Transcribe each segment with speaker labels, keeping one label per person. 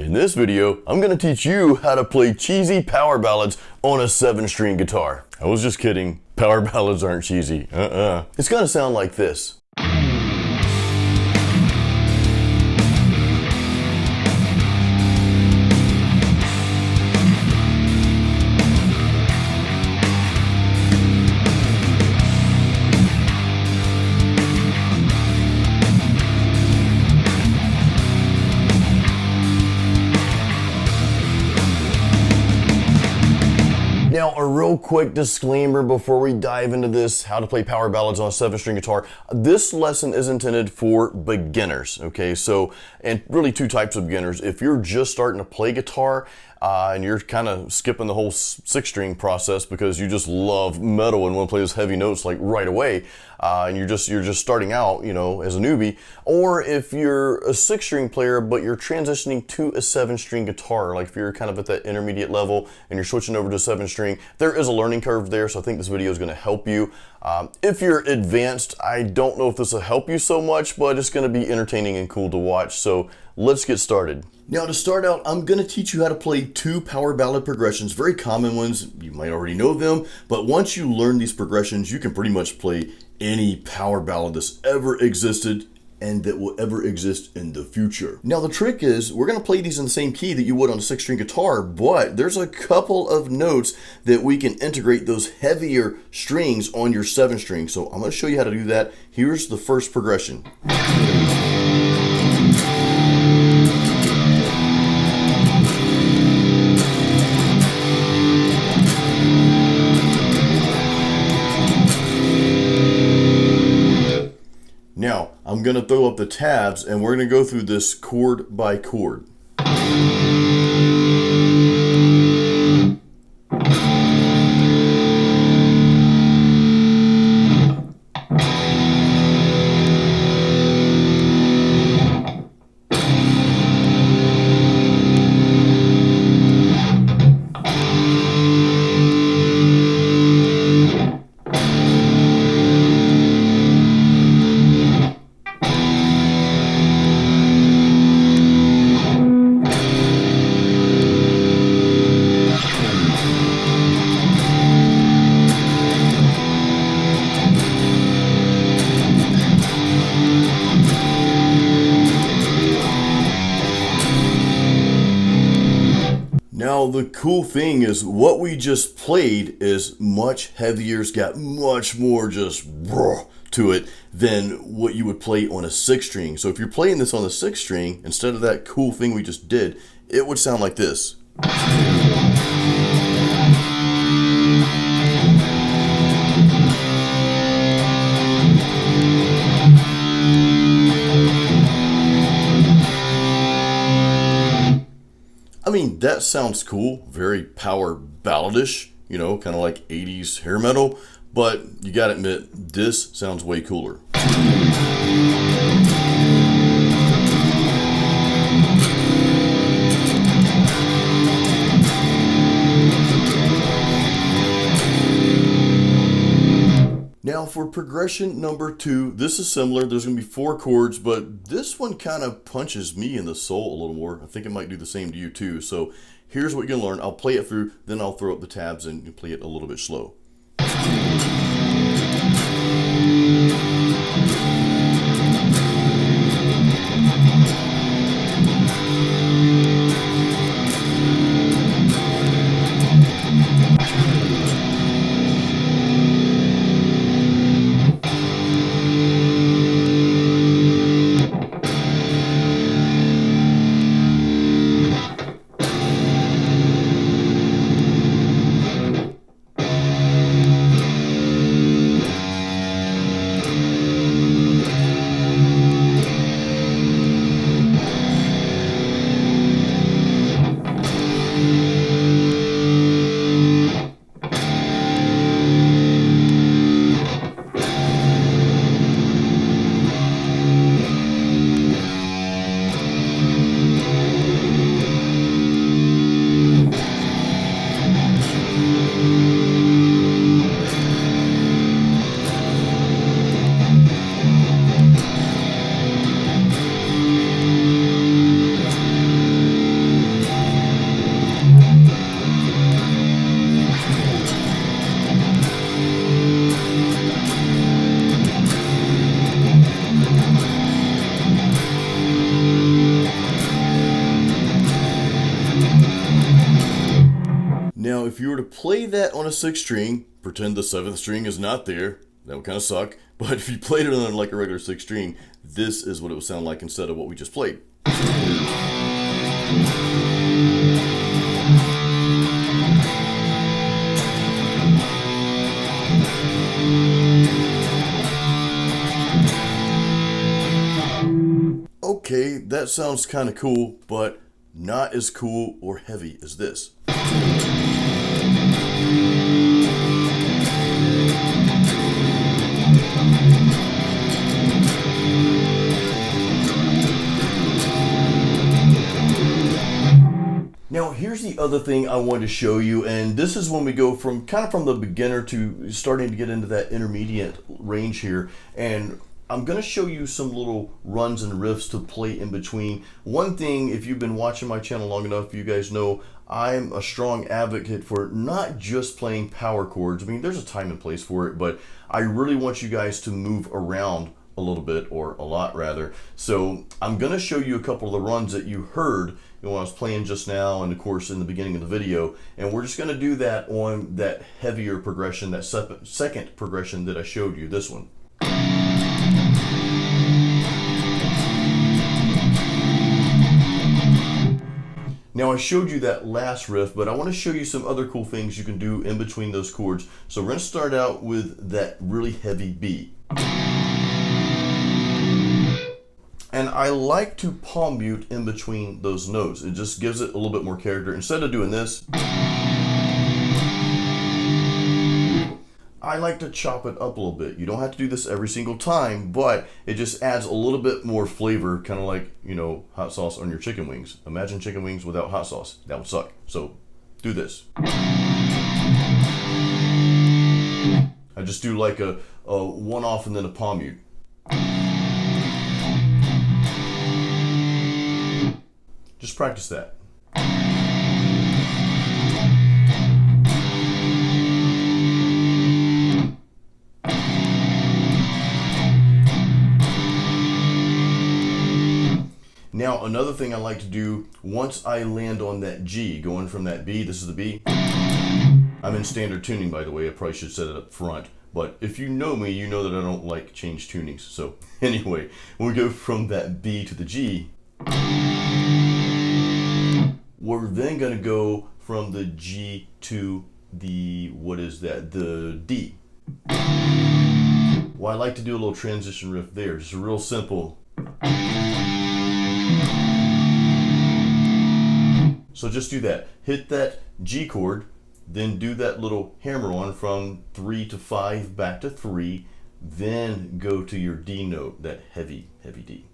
Speaker 1: In this video, I'm going to teach you how to play cheesy power ballads on a 7-string guitar. I was just kidding. Power ballads aren't cheesy. It's going to sound like this. Now, a real quick disclaimer before we dive into this, how to play power ballads on a 7-string guitar. This lesson is intended for beginners, okay? So, and really two types of beginners. If you're just starting to play guitar and you're kind of skipping the whole 6-string process because you just love metal and want to play those heavy notes like right away, and you're just starting out, you know, as a newbie, or if you're a 6-string player but you're transitioning to a 7-string guitar, like if you're kind of at that intermediate level and you're switching over to 7-string, there is a learning curve there, so I think this video is going to help you. If you're advanced, I don't know if this will help you so much, but it's going to be entertaining and cool to watch, so let's get started. Now, to start out, I'm going to teach you how to play 2 power ballad progressions, very common ones. You might already know them, but once you learn these progressions, you can pretty much play any power ballad that's ever existed and that will ever exist in the future. Now, the trick is we're going to play these in the same key that you would on a 6-string guitar, but there's a couple of notes that we can integrate those heavier strings on your 7-string. So I'm going to show you how to do that. Here's the first progression. Now, I'm going to throw up the tabs and we're going to go through this chord by chord. Now, the cool thing is what we just played is much heavier. It's got much more just to it than what you would play on a 6-string. So if you're playing this on the 6-string, instead of that cool thing we just did, it would sound like this. I mean, that sounds cool, very power balladish, you know, kind of like 80s hair metal, but you gotta admit, this sounds way cooler. Now, for progression number 2, this is similar. There's going to be 4 chords, but this one kind of punches me in the soul a little more. I think it might do the same to you too. So here's what you're going to learn. I'll play it through, then I'll throw up the tabs and you play it a little bit slow. Now, if you were to play that on a 6th string, pretend the 7th string is not there, that would kind of suck. But if you played it on like a regular 6th string, this is what it would sound like instead of what we just played. Okay, that sounds kind of cool, but not as cool or heavy as this. Now here's the other thing I wanted to show you, and this is when we go from kind of from the beginner to starting to get into that intermediate range here. And I'm going to show you some little runs and riffs to play in between. One thing, if you've been watching my channel long enough, you guys know I'm a strong advocate for not just playing power chords. I mean, there's a time and place for it, but I really want you guys to move around a little bit, or a lot rather. So I'm going to show you a couple of the runs that you heard when I was playing just now, and of course in the beginning of the video, and we're just going to do that on that heavier progression, that second progression that I showed you, this one. Now I showed you that last riff, but I want to show you some other cool things you can do in between those chords. So we're going to start out with that really heavy B. And I like to palm mute in between those notes. It just gives it a little bit more character. Instead of doing this, I like to chop it up a little bit. You don't have to do this every single time, but it just adds a little bit more flavor, kind of like, you know, hot sauce on your chicken wings. Imagine chicken wings without hot sauce. That would suck. So do this. I just do like a one off and then a palm mute. Just practice that. Now, another thing I like to do, once I land on that G, going from that B, this is the B. I'm in standard tuning, by the way. I probably should set it up front. But if you know me, you know that I don't like change tunings. So anyway, when we go from that B to the G, we're then going to go from the G to the, what is that, the D. Well, I like to do a little transition riff there. Just real simple. So just do that. Hit that G chord, then do that little hammer on from 3 to 5 back to 3, then go to your D note, that heavy, heavy D.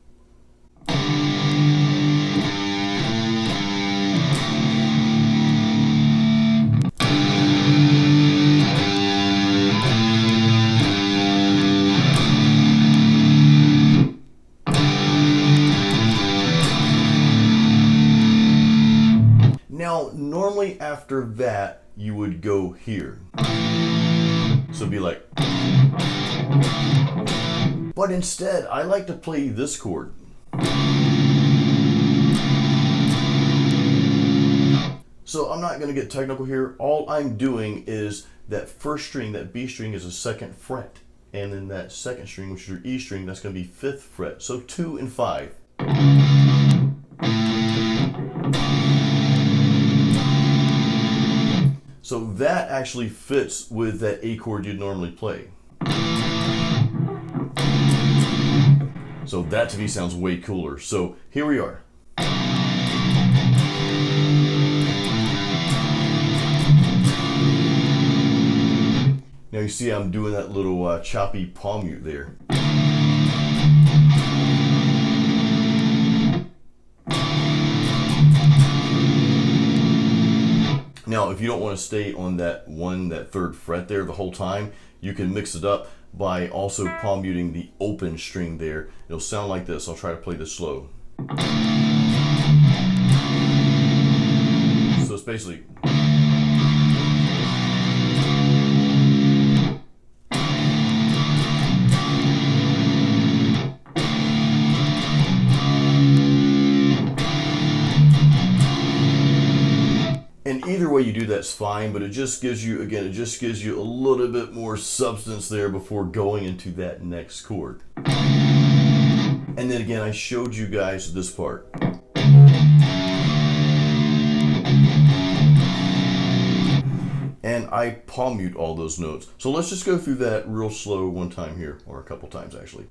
Speaker 1: Now, normally after that, you would go here. So be like, but instead, I like to play this chord. So I'm not going to get technical here. All I'm doing is that first string, that B string, is a 2nd fret. And then that 2nd string, which is your E string, that's going to be 5th fret. So 2 and 5. So that actually fits with that A chord you'd normally play. So that to me sounds way cooler. So here we are. Now you see I'm doing that little choppy palm mute there. Now, if you don't want to stay on that 3rd fret there the whole time, you can mix it up by also palm muting the open string there. It'll sound like this. I'll try to play this slow. So it's basically. And either way you do that's fine, but it just gives you, again, it just gives you a little bit more substance there before going into that next chord. And then again, I showed you guys this part. And I palm mute all those notes. So let's just go through that real slow one time here, or a couple times actually.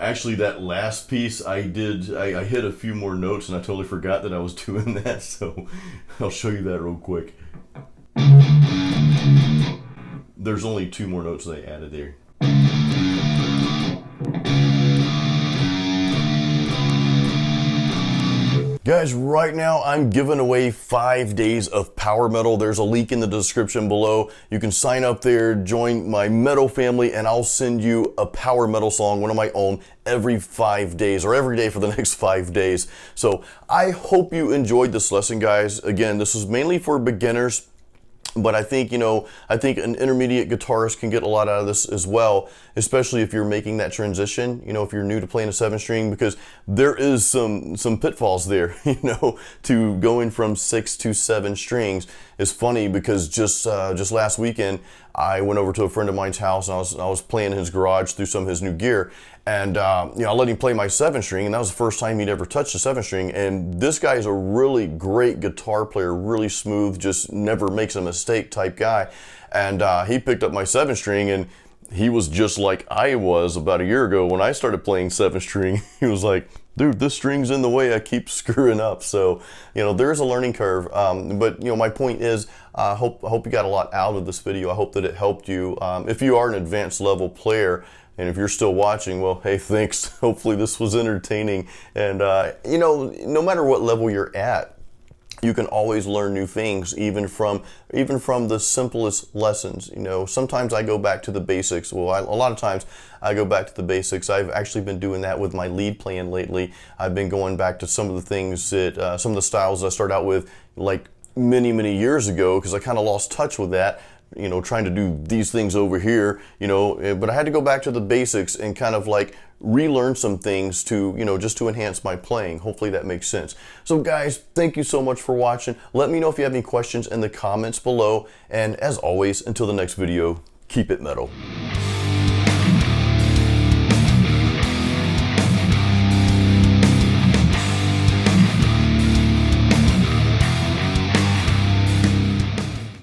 Speaker 1: Actually, that last piece I hit a few more notes and I totally forgot that I was doing that, so I'll show you that real quick. There's only 2 more notes they added there. Guys, right now I'm giving away 5 days of power metal. There's a link in the description below. You can sign up there, join my metal family, and I'll send you a power metal song, one of my own, every 5 days, or every day for the next 5 days. So I hope you enjoyed this lesson, guys. Again, this is mainly for beginners. But I think, I think an intermediate guitarist can get a lot out of this as well, especially if you're making that transition, if you're new to playing a 7-string, because there is some pitfalls there, to going from 6 to 7 strings. Is funny because just last weekend, I went over to a friend of mine's house and I was playing in his garage through some of his new gear. And I let him play my 7-string, and that was the first time he'd ever touched a 7-string. And this guy is a really great guitar player, really smooth, just never makes a mistake type guy. And he picked up my 7-string, and he was just like I was about a year ago when I started playing 7-string. He was like, dude, this string's in the way, I keep screwing up. So, there's a learning curve. But, my point is, I hope you got a lot out of this video. I hope that it helped you. If you are an advanced level player, and if you're still watching, well, hey, thanks. Hopefully this was entertaining. And, no matter what level you're at, you can always learn new things, even from the simplest lessons. Sometimes I go back to the basics. Well, a lot of times I go back to the basics. I've actually been doing that with my lead playing lately. I've been going back to some of the things that, some of the styles I started out with like many, many years ago, because I kind of lost touch with that. Trying to do these things over here, but I had to go back to the basics and kind of like relearn some things to, just to enhance my playing. Hopefully that makes sense. So guys, thank you so much for watching. Let me know if you have any questions in the comments below. And as always, until the next video, keep it metal.